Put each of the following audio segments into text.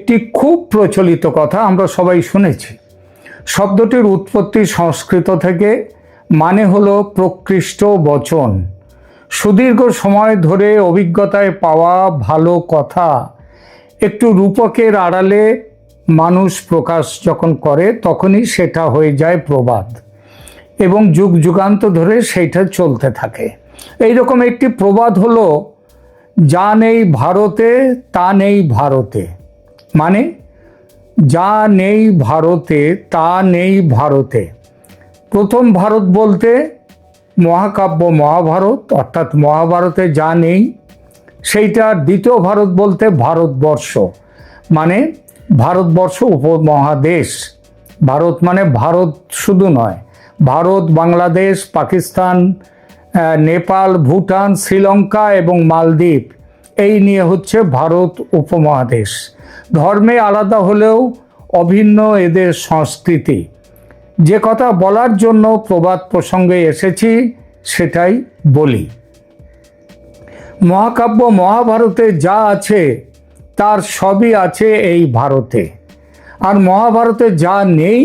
একটি খুব প্রচলিত কথা আমরা সবাই শুনেছি। শব্দটির উৎপত্তি সংস্কৃত থেকে, মানে হলো প্রকৃষ্ট বচন। সুদীর্ঘ সময় ধরে অভিজ্ঞতায় পাওয়া ভালো কথা একটু রূপকের আড়ালে মানুষ প্রকাশ যখন করে তখনই সেটা হয়ে যায় প্রবাদ, এবং যুগ যুগান্ত ধরে সেইটা চলতে থাকে। এইরকম একটি প্রবাদ হলো, যা নেই ভারতে তা নেই ভারতে। মানে যা নেই ভারতে তা নেই ভারতে। প্রথম ভারত বলতে মহাকাব্য মহাভারত, অর্থাৎ মহাভারতে যা নেই সেইটা। দ্বিতীয় ভারত বলতে ভারতবর্ষ, মানে ভারতবর্ষ উপমহাদেশ। ভারত মানে ভারত শুধু নয়, ভারত, বাংলাদেশ, পাকিস্তান, নেপাল, ভুটান, শ্রীলঙ্কা এবং মালদ্বীপ, এই নিয়ে হচ্ছে ভারত উপমহাদেশ। ধর্মে আলাদা হলেও অভিন্ন এদের সংস্কৃতি। যে কথা বলার জন্য প্রবাদ প্রসঙ্গে এসেছি সেটাই বলি। মহাকাব্য মহাভারতে যা আছে তার সবই আছে এই ভারতে, আর মহাভারতে যা নেই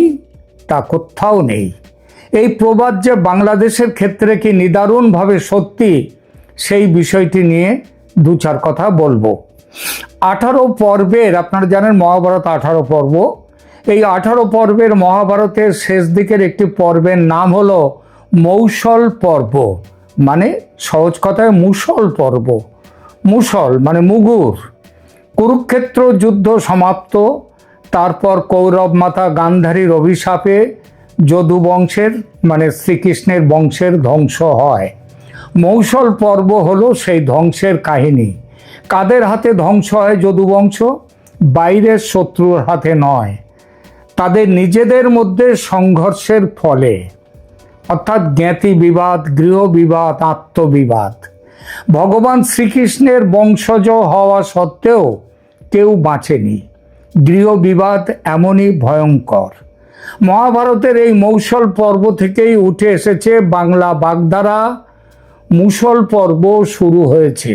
তা কোথাও নেই। এই প্রবাদ যে বাংলাদেশের ক্ষেত্রে কি নিদারুণভাবে সত্যি, সেই বিষয়টি নিয়ে দু চার কথা বলবো। 18 পর্বের, আপনারা জানেন মহাভারত 18 পর্ব। এই 18 পর্বের মহাভারতের শেষ দিকের একটি পর্বের নাম হলো মৌসল পর্ব, মানে সহজ কথায় মুসল পর্ব। মুসল মানে মুগুর। কুরুক্ষেত্র যুদ্ধ সমাপ্ত, তারপর কৌরব মাতা গান্ধারীর অভিশাপে যদু বংশের মানে শ্রীকৃষ্ণের বংশের ধ্বংস হয়। মৌসল পর্ব হলো সেই ধ্বংসের কাহিনী। কাদের হাতে ধ্বংস হয় যদু বংশ? বাইরের শত্রুর হাতে নয়, তাদের নিজেদের মধ্যে সংঘর্ষের ফলে, অর্থাৎ জ্ঞাতি বিবাদ, গৃহ বিবাদ, আত্মবিবাদ। ভগবান শ্রীকৃষ্ণের বংশজ হওয়া সত্ত্বেও কেউ বাঁচেনি। গৃহ বিবাদ এমনই ভয়ঙ্কর। মহাভারতের এই মৌসল পর্ব থেকেই উঠে এসেছে বাংলা বাগধারা। মুসল পর্ব শুরু হয়েছে,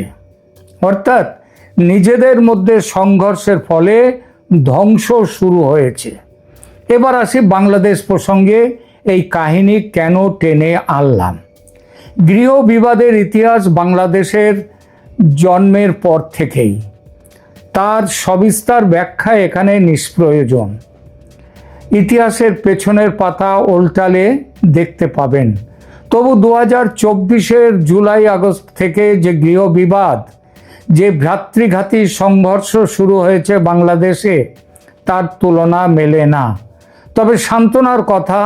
অর্থাৎ নিজেদের মধ্যে সংঘর্ষের ফলে ধ্বংস শুরু হয়েছে। এবার আসি বাংলাদেশ প্রসঙ্গে এই কাহিনী কেন টেনে আনলাম। গৃহ বিবাদের ইতিহাস বাংলাদেশের জন্মের পর থেকেই, তার সবিস্তার ব্যাখ্যা এখানে নিষ্প্রয়োজন। ইতিহাসের পেছনের পাতা ওল্টালে দেখতে পাবেন। তবু 2024-এর জুলাই আগস্ট থেকে যে গৃহ বিবাদ, যে ভ্রাতৃঘাতী সংঘর্ষ শুরু হয়েছে বাংলাদেশে, তার তুলনা মেলে না। তবে সান্ত্বনার কথা,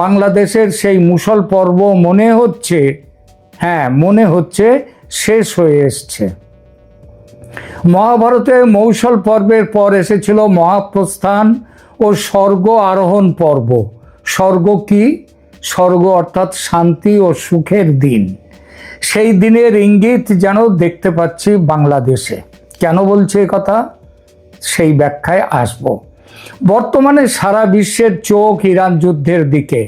বাংলাদেশের সেই মুসল পর্ব মনে হচ্ছে শেষ হয়ে এসছে। মহাভারতে মৌসল পর্বের পর এসেছিল মহাপ্রস্থান ও স্বর্গ আরোহণ পর্ব। স্বর্গ কি? স্বর্গ অর্থাৎ শান্তি ও সুখের দিন। সেই দিনের ইঙ্গিত যেন দেখতে পাচ্ছি বাংলাদেশে। কেন বলছি এই কথা, সেই ব্যাখ্যায় আসব। বর্তমানে সারা বিশ্বের চোখ ইরান যুদ্ধের দিকে।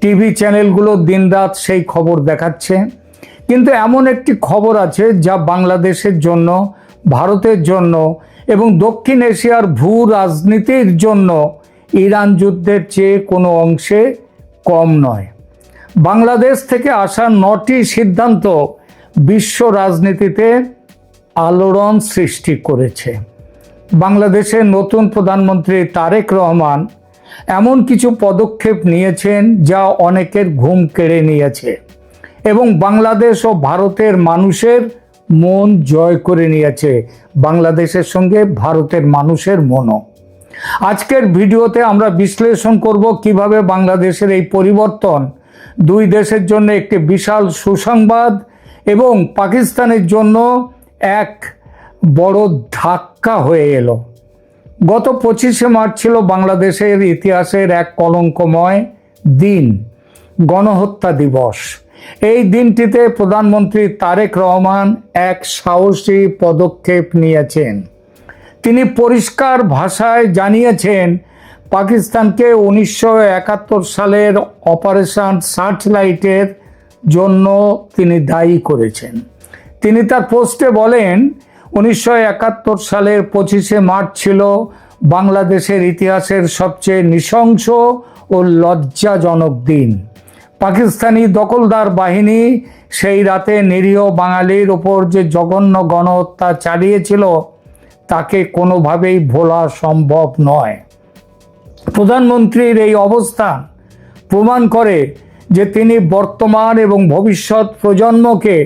টিভি চ্যানেলগুলো দিনরাত সেই খবর দেখাচ্ছে। কিন্তু এমন একটি খবর আছে যা বাংলাদেশের জন্য, ভারতের জন্য এবং দক্ষিণ এশিয়ার ভূ রাজনীতির জন্য ইরান যুদ্ধের চেয়ে কোনো অংশে কম নয়। বাংলাদেশ থেকে আসা 9টি সিদ্ধান্ত বিশ্ব রাজনীতিতে আলোড়ন সৃষ্টি করেছে। বাংলাদেশের নতুন প্রধানমন্ত্রী তারেক রহমান এমন কিছু পদক্ষেপ নিয়েছেন যা অনেকের ঘুম কেড়ে নিয়েছে এবং বাংলাদেশ ও ভারতের মানুষের মন জয় করে নিয়েছে। বাংলাদেশের সঙ্গে ভারতের মানুষের মনও। আজকের ভিডিওতে আমরা বিশ্লেষণ করব কিভাবে বাংলাদেশের এই পরিবর্তন দুই দেশের জন্য একটি বিশাল সুসংবাদ এবং পাকিস্তানের জন্য এক বড় ধাক্কা হয়ে এলো। গত 25শে মার্চ ছিল বাংলাদেশের ইতিহাসের এক কলঙ্কময় দিন, গণহত্যা দিবস। এই দিনটিতে প্রধানমন্ত্রী তারেক রহমান এক সাহসী পদক্ষেপ নিয়েছেন। তিনি পরিষ্কার ভাষায় জানিয়েছেন, পাকিস্তানকে 1971 সালের অপারেশন সার্চলাইটের জন্য তিনি দায়ী করেছেন। তিনি তার পোস্টে বলেন, 1971 সালের 25শে মার্চ ছিল বাংলাদেশের ইতিহাসের সবচেয়ে নৃশংস ও লজ্জাজনক দিন। পাকিস্তানি দখলদার বাহিনী সেই রাতে নিরীহ বাঙালির ওপর যে জঘন্য গণহত্যা চালিয়েছিল তাকে কোনোভাবেই ভোলা সম্ভব নয়। প্রধানমন্ত্রীর এই অবস্থান প্রমাণ করে যে তিনি বর্তমান এবং ভবিষ্যৎ প্রজন্মকে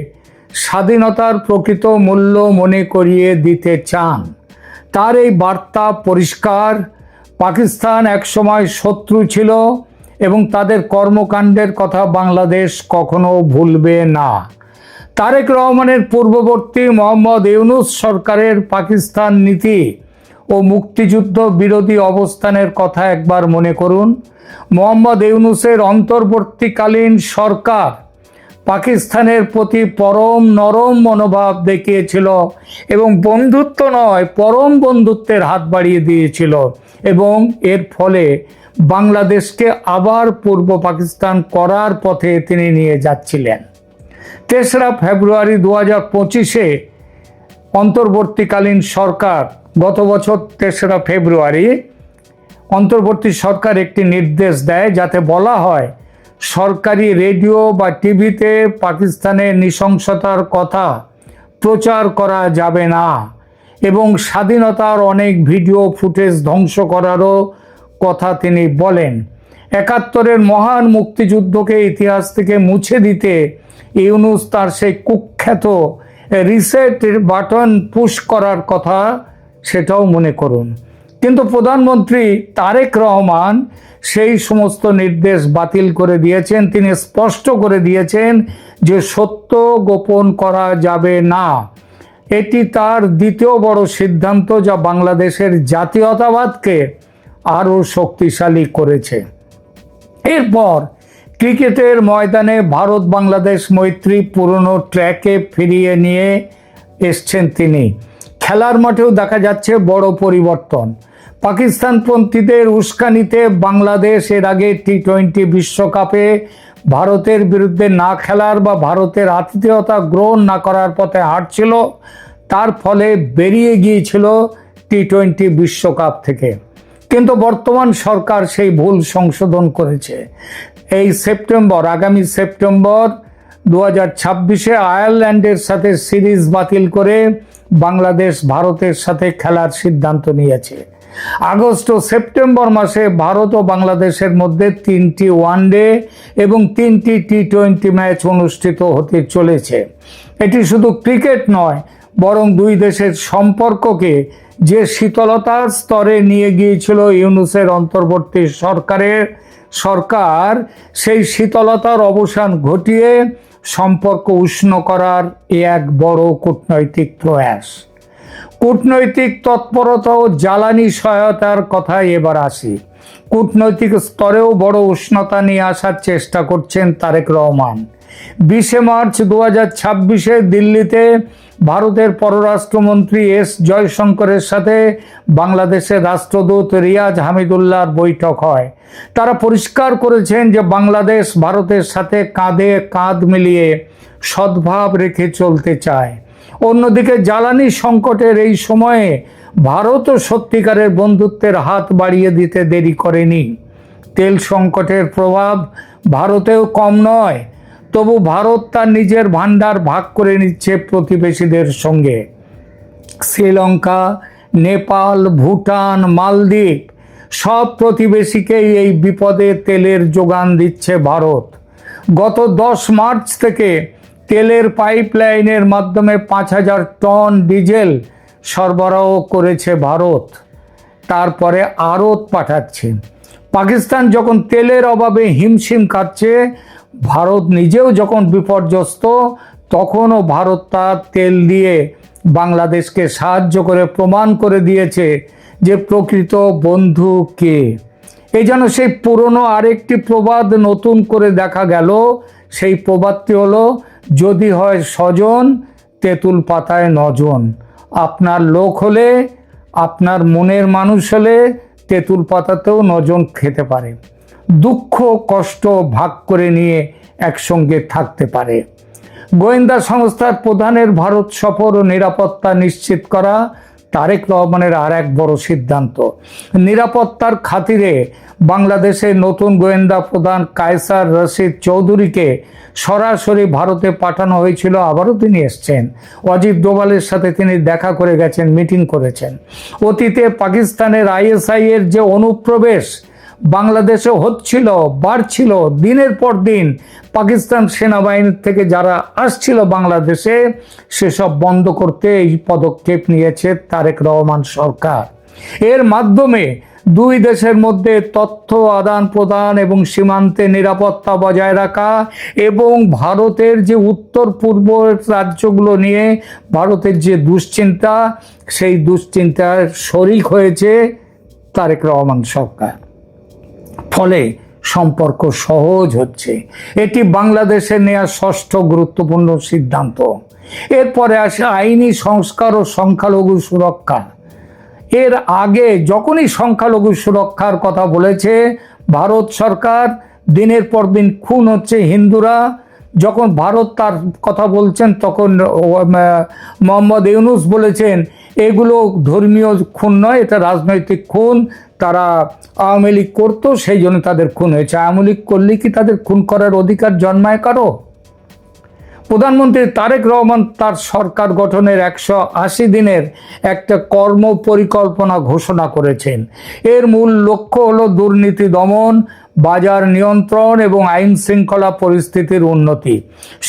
স্বাধীনতার প্রকৃত মূল্য মনে করিয়ে দিতে চান। তার এই বার্তা পরিষ্কার। পাকিস্তান একসময় শত্রু ছিল এবং তাদের কর্মকাণ্ডের কথা বাংলাদেশ কখনো ভুলবে না। তারেক রহমানের পূর্ববর্তী মোহাম্মদ ইউনূস সরকারের পাকিস্তান নীতি ও মুক্তিযুদ্ধ বিরোধী অবস্থানের কথা একবার মনে করুন। মোহাম্মদ ইউনূসের অন্তর্বর্তীকালীন সরকার পাকিস্তানের প্রতি পরম নরম মনোভাব দেখিয়েছিল এবং বন্ধুত্ব নয় পরম বন্ধুত্বের হাত বাড়িয়ে দিয়েছিল এবং এর ফলে বাংলাদেশকে আবার পূর্ব পাকিস্তান করার পথে তিনি নিয়ে যাচ্ছিলেন। 3রা ফেব্রুয়ারি 2025-এ অন্তর্বর্তীকালীন সরকার, গত বছর 3রা ফেব্রুয়ারি অন্তর্বর্তী সরকার একটি নির্দেশ দেয় যাতে বলা হয় সরকারি রেডিও বা টিভিতে পাকিস্তানের নৃশংসতার কথা প্রচার করা যাবে না এবং স্বাধীনতার অনেক ভিডিও ফুটেজ ধ্বংস করারও কথা তিনি বলেন। 71-এর মহান মুক্তিযুদ্ধকে ইতিহাস থেকে মুছে দিতে ইউনূস তার সেই কুখ্যাত রিসেট বাটন পুশ করার কথা, সেটাও মনে করুন। কিন্তু প্রধানমন্ত্রী তারেক রহমান সেই সমস্ত নির্দেশ বাতিল করে দিয়েছেন। তিনি স্পষ্ট করে দিয়েছেন যে সত্য গোপন করা যাবে না। এটি তার দ্বিতীয় বড় সিদ্ধান্ত যা বাংলাদেশের জাতীয়তাবাদকে আরও শক্তিশালী করেছে। এরপর ক্রিকেটের ময়দানে ভারত বাংলাদেশ মৈত্রী পুরনো ট্র্যাকে ফিরিয়ে নিয়ে এসছেন তিনি। খেলার মাঠেও দেখা যাচ্ছে বড় পরিবর্তন। পাকিস্তানপন্থীদের উস্কানিতে বাংলাদেশ এর আগে টি-20 বিশ্বকাপে ভারতের বিরুদ্ধে না খেলার বা ভারতের আতিথেয়তা গ্রহণ না করার পথে হাঁটছিল, তার ফলে বেরিয়ে গিয়েছিল টি-20 বিশ্বকাপ থেকে। কিন্তু বর্তমান সরকার সেই ভুল সংশোধন করেছে। এই সেপ্টেম্বর, আগামী সেপ্টেম্বর 2026-এ আয়ারল্যান্ডের সাথে সিরিজ বাতিল করে বাংলাদেশ ভারতের সাথে খেলার সিদ্ধান্ত নিয়েছে। আগস্ট ও সেপ্টেম্বর মাসে ভারত ও বাংলাদেশের মধ্যে 3টি ওয়ানডে এবং 3টি টি-20 ম্যাচ অনুষ্ঠিত হতে চলেছে। এটি শুধু ক্রিকেট নয়, বরং দুই দেশের সম্পর্ককে যে শীতলতার স্তরে নিয়ে গিয়েছিল ইউনূসের অন্তর্বর্তী সরকার সেই শীতলতার অবসান ঘটিয়ে সম্পর্ক উষ্ণ করার এক বড় কূটনৈতিক প্রয়াস। কূটনৈতিক তৎপরতা ও জ্বালানি সহায়তার কথায় এবার আসি। কূটনৈতিক স্তরেও বড় উষ্ণতা নিয়ে আসার চেষ্টা করছেন তারেক রহমান। 20শে মার্চ 2026-এ দিল্লিতে ভারতের পররাষ্ট্রমন্ত্রী এস জয়শঙ্করের সাথে বাংলাদেশের রাষ্ট্রদূত রিয়াজ হামিদুল্লাহর বৈঠক হয়। তারা পরিষ্কার করেছেন যে বাংলাদেশ ভারতের সাথে কাঁধে কাঁধ মিলিয়ে সদ্ভাব রেখে চলতে চায়। অন্যদিকে জ্বালানি সংকটের এই সময়ে ভারতও সত্যিকারের বন্ধুত্বের হাত বাড়িয়ে দিতে দেরি করেনি। তেল সংকটের প্রভাব ভারতেও কম নয়, তবু ভারত তার নিজের ভান্ডার ভাগ করে নিচ্ছে প্রতিবেশীদের সঙ্গে। শ্রীলঙ্কা, নেপাল, ভুটান, মালদ্বীপ সব প্রতিবেশীকেই এই বিপদে তেলের যোগান দিচ্ছে ভারত। গত 10 মার্চ থেকে তেলের পাইপলাইনের মাধ্যমে 5000 টন ডিজেল সরবরাহ করেছে ভারত, তারপরে আড়ত পাঠাচ্ছে। পাকিস্তান যখন তেলের অভাবে হিমশিম খাচ্ছে, ভারত নিজেও যখন বিপর্যস্ত, তখনও ভারত তার তেল দিয়ে বাংলাদেশকে সাহায্য করে প্রমাণ করে দিয়েছে যে প্রকৃত বন্ধু কে। এই যেন সেই পুরনো আরেকটি প্রবাদ নতুন করে দেখা গেল। সেই প্রবাদটি হলো, যদি হয় স্বজন তেঁতুল পাতায় নজন। আপনার লোক হলে, আপনার মনের মানুষ হলে তেঁতুল পাতাতেও নজন খেতে পারে, দুঃখ কষ্ট ভাগ করে নিয়ে একসঙ্গে থাকতে পারে। গোয়েন্দা সংস্থার প্রধানের ভারত সফর ও নিরাপত্তা নিশ্চিত করা তারেক রহমানের আর এক বড় সিদ্ধান্ত। নিরাপত্তার খাতিরে বাংলাদেশের নতুন গোয়েন্দা প্রধান কায়সার রশিদ চৌধুরীকে সরাসরি ভারতে পাঠানো হয়েছিল। আবারও তিনি এসছেন, অজিত ডোভালের সাথে তিনি দেখা করে গেছেন, মিটিং করেছেন। অতীতে পাকিস্তানের আইএসআই এর যে অনুপ্রবেশ বাংলাদেশে হচ্ছিল, বাড়ছিল, দিনের পর দিন পাকিস্তান সেনাবাহিনীর থেকে যারা আসছিল বাংলাদেশে, সেসব বন্ধ করতে এই পদক্ষেপ নিয়েছে তারেক রহমান সরকার। এর মাধ্যমে দুই দেশের মধ্যে তথ্য আদান প্রদান এবং সীমান্তে নিরাপত্তা বজায় রাখা এবং ভারতের যে উত্তর পূর্ব রাজ্যগুলো নিয়ে ভারতের যে দুশ্চিন্তা, সেই দুশ্চিন্তার শরিক হয়েছে তারেক রহমান সরকার। ফলে সম্পর্ক সহজ হচ্ছে। এটি বাংলাদেশের নেওয়া ষষ্ঠ গুরুত্বপূর্ণ সিদ্ধান্ত। এরপরে আসে আইনি সংস্কার ও সংখ্যালঘু সুরক্ষা। এর আগে যখনই সংখ্যালঘু সুরক্ষার কথা বলেছে ভারত সরকার, দিনের পর দিন খুন হচ্ছে হিন্দুরা, যখন ভারত তার কথা বলছেন তখন মোহাম্মদ ইউনূস বলেছেন এগুলো ধর্মীয় খুন নয়, এটা রাজনৈতিক খুন, তারা আওয়ামী লীগ করতো সেই জন্য তাদের খুন হয়েছে। আওয়ামী লীগ করলে কি তাদের খুন করার অধিকার জন্মায় কারো? প্রধানমন্ত্রী তারেক রহমান তার সরকার গঠনের 180 দিনের একটা কর্ম পরিকল্পনা ঘোষণা করেছেন। এর মূল লক্ষ্য হলো দুর্নীতি দমন, বাজার নিয়ন্ত্রণ এবং আইন শৃঙ্খলা পরিস্থিতির উন্নতি।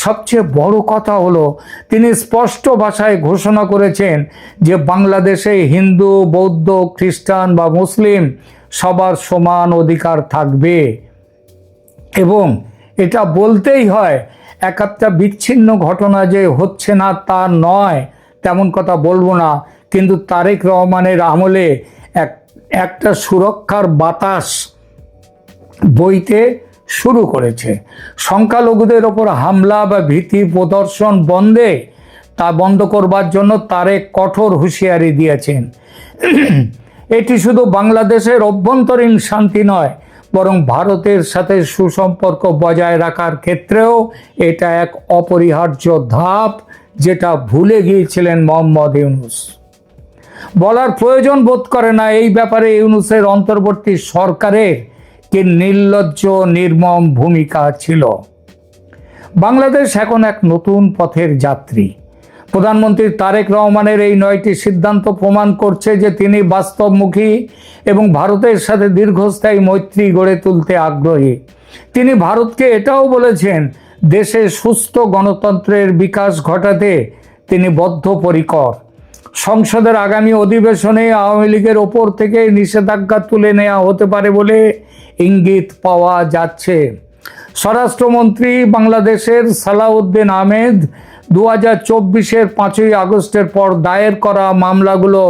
সবচেয়ে বড় কথা হলো তিনি স্পষ্ট ভাষায় ঘোষণা করেছেন যে বাংলাদেশে হিন্দু, বৌদ্ধ, খ্রিস্টান বা মুসলিম সবার সমান অধিকার থাকবে। এবং এটা বলতেই হয়, একটা বিচ্ছিন্ন ঘটনা যে হচ্ছে না তা নয়, তেমন কথা বলবো না, কিন্তু তারেক রহমানের আমলে একটা সুরক্ষার বাতাস বইতে শুরু করেছে। সংখ্যালঘুদের ওপর হামলা বা ভীতি প্রদর্শন তা বন্ধ করবার জন্য তারেক কঠোর হুঁশিয়ারি দিয়েছেন। এটি শুধু বাংলাদেশের অভ্যন্তরীণ শান্তি নয়, বরং ভারতের সাথে সুসম্পর্ক বজায় রাখার ক্ষেত্রেও এটা এক অপরিহার্য ধাপ, যেটা ভুলে গিয়েছিলেন মোহাম্মদ ইউনূস। বলার প্রয়োজন বোধ করে না এই ব্যাপারে ইউনূসের অন্তর্বর্তী সরকারের কি নির্লজ্জ নির্মম ভূমিকা ছিল। বাংলাদেশ এখন এক নতুন পথের যাত্রী। প্রধানমন্ত্রী তারেক রহমানের এই 9টি সিদ্ধান্ত প্রমাণ করছে যে তিনি বাস্তবমুখী এবং ভারতের সাথে দীর্ঘস্থায়ী মৈত্রী গড়ে তুলতে আগ্রহী। তিনি ভারতকে এটাও বলেছেন দেশে সুস্থ গণতন্ত্রের বিকাশ ঘটাতে তিনি বদ্ধপরিকর। সংসদের আগামী অধিবেশনে আওয়ামী লীগের ওপর থেকে নিষেধাজ্ঞা তুলে নেওয়া হতে পারে বলে ইঙ্গিত পাওয়া যাচ্ছে। স্বরাষ্ট্রমন্ত্রী বাংলাদেশের সালাউদ্দিন আহমেদ 2024-এর 5ই আগস্টের পর দায়ের করা মামলাগুলো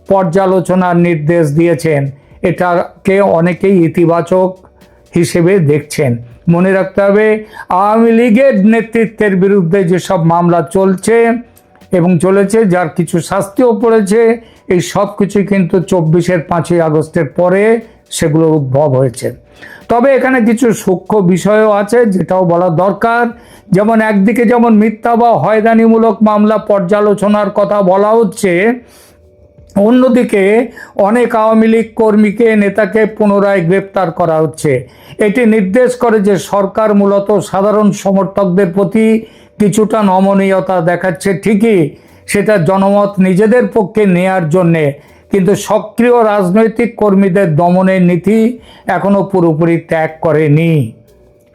পর্যালোচনার নির্দেশ দিয়েছেন। এটাকে অনেকেই ইতিবাচক হিসেবে দেখছেন। মনে রাখতে হবে, আওয়ামী লীগের নেতৃত্বের বিরুদ্ধে যেসব মামলা চলছে এবং চলেছে, যার কিছু শাস্তিও পড়েছে, এই সব কিছুই কিন্তু 24-এর 5ই আগস্টের পরে সেগুলো উদ্ভব হয়েছে। তবে এখানে কিছু সূক্ষ্ম বিষয়ও আছে যেটাও বলা দরকার। যেমন একদিকে যেমন মিথ্যা বা হয়রানিমূলক মামলা পর্যালোচনার কথা বলা হচ্ছে, অন্যদিকে অনেক আওয়ামী লীগ কর্মীকে, নেতাকে পুনরায় গ্রেপ্তার করা হচ্ছে। এটি নির্দেশ করে যে সরকার মূলত সাধারণ সমর্থকদের প্রতি কিছুটা নমনীয়তা দেখাচ্ছে ঠিকই, সেটা জনমত নিজেদের পক্ষে নেয়ার জন্যে, কিন্তু সক্রিয় রাজনৈতিক কর্মীদের দমনের নীতি এখনো পুরোপুরি ত্যাগ করেনি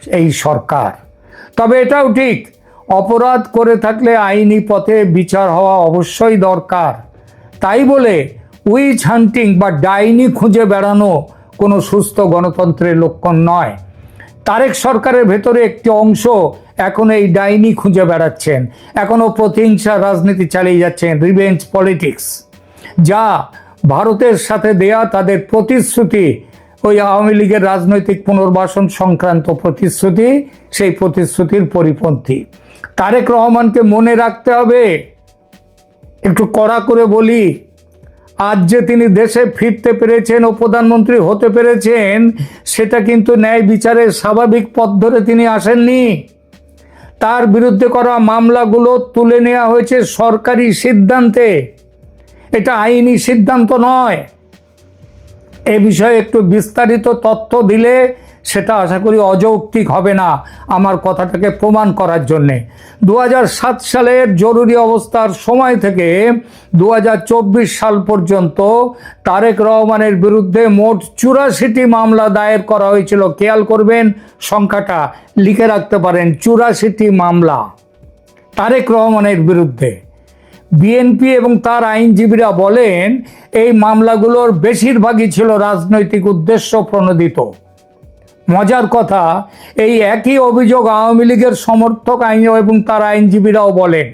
এই সরকার। তবে এটাও ঠিক, অপরাধ করে থাকলে আইনি পথে বিচার হওয়া অবশ্যই দরকার। তাই বলে উইচ হান্টিং বা ডাইনি খুঁজে বেড়ানো কোনো সুস্থ গণতন্ত্রের লক্ষণ নয়। তারেক সরকারের ভেতরে একটি অংশ এখন এই ডাইনি খুঁজে বেড়াচ্ছেন, এখনও প্রতিহিংসা রাজনীতি চালিয়ে যাচ্ছেন, রিভেঞ্জ পলিটিক্স, যা ভারতের সাথে দেয়া তাদের প্রতিশ্রুতি, ওই আওয়ামী লীগের রাজনৈতিক পুনর্বাসন সংক্রান্ত প্রতিশ্রুতি, সেই প্রতিশ্রুতির পরিপন্থী। তারেক রহমানকে মনে রাখতে হবে, একটু কড়া করে বলি, আজ যে তিনি দেশে ফিরতে পেরেছেন ও প্রধানমন্ত্রী হতে পেরেছেন, সেটা কিন্তু ন্যায় বিচারের স্বাভাবিক পথ ধরে তিনি আসেননি। তার বিরুদ্ধে করা মামলাগুলো তুলে নেওয়া হয়েছে সরকারি সিদ্ধান্তে, এটা আইনি সিদ্ধান্ত নয়। এ বিষয়ে একটু বিস্তারিত তথ্য দিলে সেটা আশা করি অযৌক্তিক হবে না আমার কথাটাকে প্রমাণ করার জন্যে। 2007 সালের জরুরি অবস্থার সময় থেকে 2024 সাল পর্যন্ত তারেক রহমানের বিরুদ্ধে মোট 84টি মামলা দায়ের করা হয়েছিল। খেয়াল করবেন, সংখ্যাটা লিখে রাখতে পারেন, 84টি মামলা তারেক রহমানের বিরুদ্ধে। বিএনপি এবং তার আইনজীবীরা বলেন এই মামলাগুলোর বেশিরভাগই ছিল রাজনৈতিক উদ্দেশ্য প্রণোদিত। মজার কথা, এই একই অভিযোগ আওয়ামী লীগের সমর্থক আইন এবং তার আইনজীবীরাও বলেন।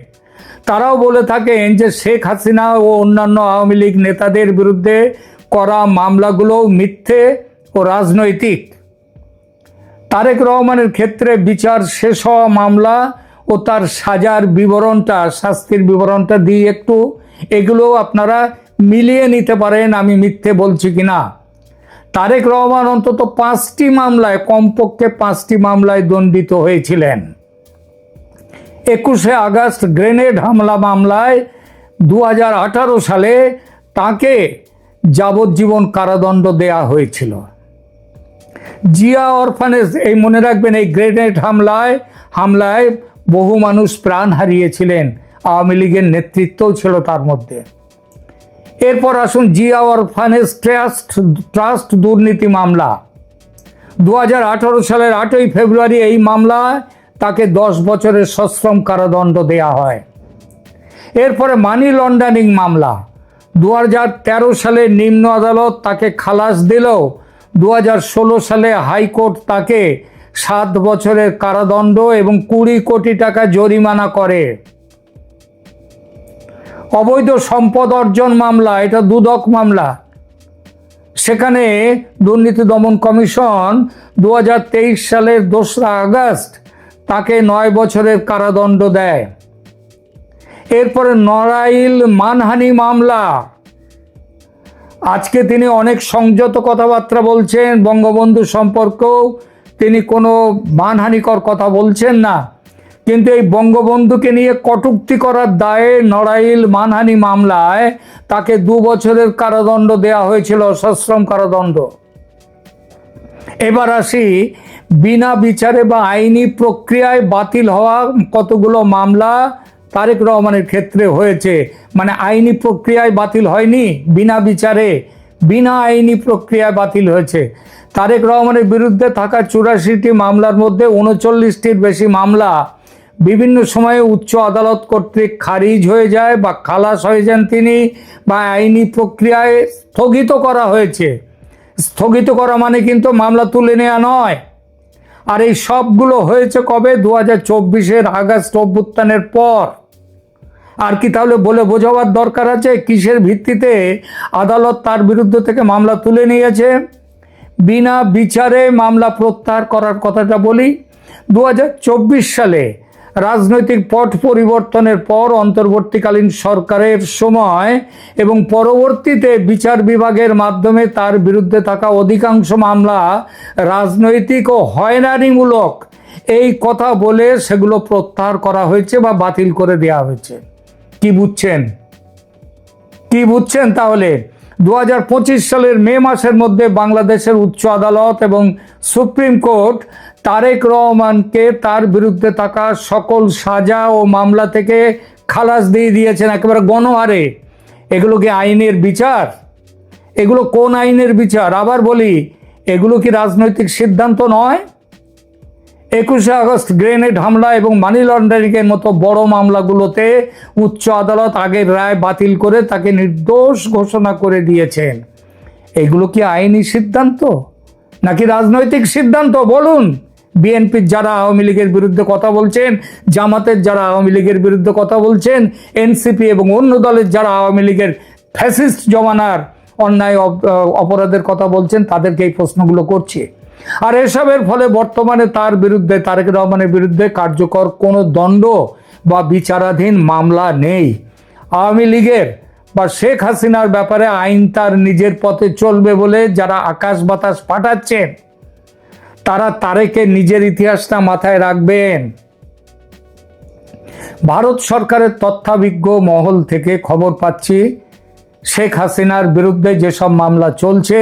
তারাও বলে থাকেন যে শেখ হাসিনা ও অন্যান্য আওয়ামী লীগ নেতাদের বিরুদ্ধে করা মামলাগুলো মিথ্যে ও রাজনৈতিক। তারেক রহমানের ক্ষেত্রে বিচার শেষ হওয়া মামলা ও তার সাজার বিবরণটা, শাস্তির বিবরণটা দিয়ে একটু এগুলো আপনারা মিলিয়ে নিতে পারেন আমি মিথ্যে বলছি কিনা। তারেক রহমান অন্তত 5টি মামলায়, কমপক্ষে 5টি মামলায় দণ্ডিত হয়েছিলেন। 21শে আগস্ট গ্রেনেড হামলা মামলায় 2018 সালে তাকে যাবজ্জীবন কারাদণ্ড দেয়া হয়েছিল। জিয়া অরফানেজ, এই মনে রাখবেন, এই গ্রেনেড হামলায় বহু মানুষ প্রাণ হারিয়েছিলেন, আওয়ামী লীগের নেতৃত্বও ছিল তার মধ্যে। এরপর আসুন জিয়া অরফানেজ ট্রাস্ট দুর্নীতি মামলা। 2018 সালের 8ই ফেব্রুয়ারি এই মামলায় তাকে 10 বছরের সশ্রম কারাদণ্ড দেয়া হয়। এরপরে মানি লন্ডারিং মামলা, 2013 সালে নিম্ন আদালত তাকে খালাস দিলেও 2016 সালে হাইকোর্ট তাকে 7 বছরের কারাদণ্ড এবং 20 কোটি টাকা জরিমানা করে। অবৈধ সম্পদ অর্জন মামলা, এটা দুদক মামলা। সেখানে দুর্নীতি দমন কমিশন 2023 সালের 2রা আগস্ট তাকে 9 বছরের কারাদণ্ড দেয়। এরপরে নড়াইল মানহানি মামলা, আজকে তিনি অনেক সংযত কথাবার্তা বলছেন, বঙ্গবন্ধু সম্পর্কেও তিনি কোনো মানহানিকর কথা বলছেন না, কিন্তু এই বঙ্গবন্ধুকে নিয়ে কটূক্তি করার দায়ে নড়াইল মানহানি মামলায় তাকে 2 বছরের কারাদণ্ড দেওয়া হয়েছিল, সশ্রম কারাদণ্ড। এবার আসি বিনা বিচারে বা আইনি প্রক্রিয়ায় বাতিল হওয়া কতগুলো মামলা তারেক রহমানের ক্ষেত্রে হয়েছে। মানে আইনি প্রক্রিয়ায় বাতিল হয়নি, বিনা বিচারে, বিনা আইনি প্রক্রিয়ায় বাতিল হয়েছে। তারেক রহমানের বিরুদ্ধে থাকা 84টি মামলার মধ্যে 39টির বেশি মামলা বিভিন্ন সময়ে উচ্চ আদালত কর্তৃক খারিজ হয়ে যায় বা খালাস হয়ে যান তিনি, বা আইনি প্রক্রিয়ায় স্থগিত করা হয়েছে। স্থগিত করা মানে কিন্তু মামলা তুলে নেওয়া নয়। আর এই সবগুলো হয়েছে কবে? 2024-এর আগস্ট অভ্যুত্থানের পর। আর কি তাহলে বলে বোঝাবার দরকার আছে কিসের ভিত্তিতে আদালত তার বিরুদ্ধে থেকে মামলা তুলে নিয়েছে? বিনা বিচারে মামলা প্রত্যাহার করার কথাটা বলি। 2024 সালে রাজনৈতিক পট পরিবর্তনের পর অন্তর্বর্তীকালীন সরকারের সময় এবং পরবর্তীতে বিচার বিভাগের মাধ্যমে তার বিরুদ্ধে থাকা অধিকাংশ মামলা রাজনৈতিক ও হয়রানিমূলক এই কথা বলে সেগুলো প্রত্যাহার করা হয়েছে বা বাতিল করে দেওয়া হয়েছে। কি বুঝছেন? কি বুঝছেন তাহলে? 2025 সালের মে মাসের মধ্যে বাংলাদেশের উচ্চ আদালত এবং সুপ্রিম কোর্ট তারেক রহমানকে তার বিরুদ্ধে থাকা সকল সাজা ও মামলা থেকে খালাস দিয়ে দিয়েছেন একেবারে গণহারে। এগুলো কি আইনের বিচার? এগুলো কোন আইনের বিচার? আবার বলি, এগুলো কি রাজনৈতিক সিদ্ধান্ত নয়? 21শে আগস্ট গ্রেনেড হামলা এবং মানি লন্ডারিংয়ের মতো বড় মামলাগুলোতে উচ্চ আদালত আগের রায় বাতিল করে তাকে নির্দোষ ঘোষণা করে দিয়েছেন। এগুলো কি আইনি সিদ্ধান্ত নাকি রাজনৈতিক সিদ্ধান্ত? বলুন। বিএনপির যারা আওয়ামী লীগের বিরুদ্ধে কথা বলছেন, জামাতের যারা আওয়ামী লীগের বিরুদ্ধে কথা বলছেন, এনসিপি এবং অন্য দলের যারা আওয়ামী লীগের ফ্যাসিস্ট জমানার অন্যায় অপরাধের কথা বলছেন, তাদেরকে এই প্রশ্নগুলো করছি। আর এসবের ফলে বর্তমানে তার বিরুদ্ধে, তারেক রহমানের বিরুদ্ধে কার্যকর কোনো দণ্ড বা বিচারাধীন মামলা নেই। আওয়ামী লীগের বা শেখ হাসিনার ব্যাপারে আইন তার নিজের পথে চলবে বলে যারা আকাশ বাতাস পাঠাচ্ছেন, তারা তারেকের নিজের ইতিহাসটা মাথায় রাখবেন। ভারত সরকারের তথ্যাভিজ্ঞ মহল থেকে খবর পাচ্ছি শেখ হাসিনার বিরুদ্ধে যেসব মামলা চলছে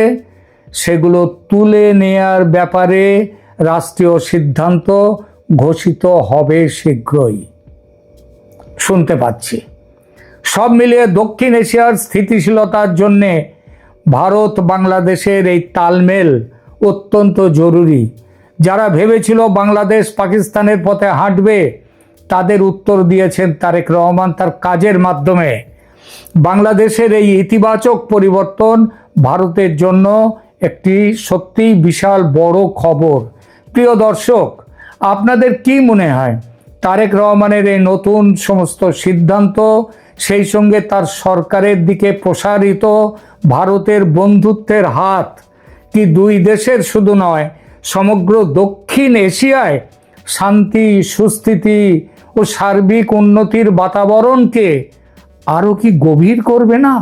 সেগুলো তুলে নেয়ার ব্যাপারে রাষ্ট্রীয় সিদ্ধান্ত ঘোষিত হবে শীঘ্রই শুনতে পাচ্ছি। সব মিলিয়ে দক্ষিণ এশিয়ার স্থিতিশীলতার জন্যে ভারত বাংলাদেশের এই তালমেল অত্যন্ত জরুরি। যারা ভেবেছিল বাংলাদেশ পাকিস্তানের পথে হাঁটবে তাদের উত্তর দিয়েছেন তারেক রহমান তার কাজের মাধ্যমে। বাংলাদেশের এই ইতিবাচক পরিবর্তন ভারতের জন্য একটি সত্যিই বিশাল বড় খবর। প্রিয় দর্শক, আপনাদের কি মনে হয় তারেক রহমানের এই নতুন সমস্ত সিদ্ধান্ত, সেই সঙ্গে তার সরকারের দিকে প্রসারিত ভারতের বন্ধুত্বের হাত কি দুই দেশের শুধু নয় সমগ্র দক্ষিণ এশিয়ায় শান্তি, সুস্থিতি ও সার্বিক উন্নতির বাতাবরণকে আরও কি গভীর করবে না?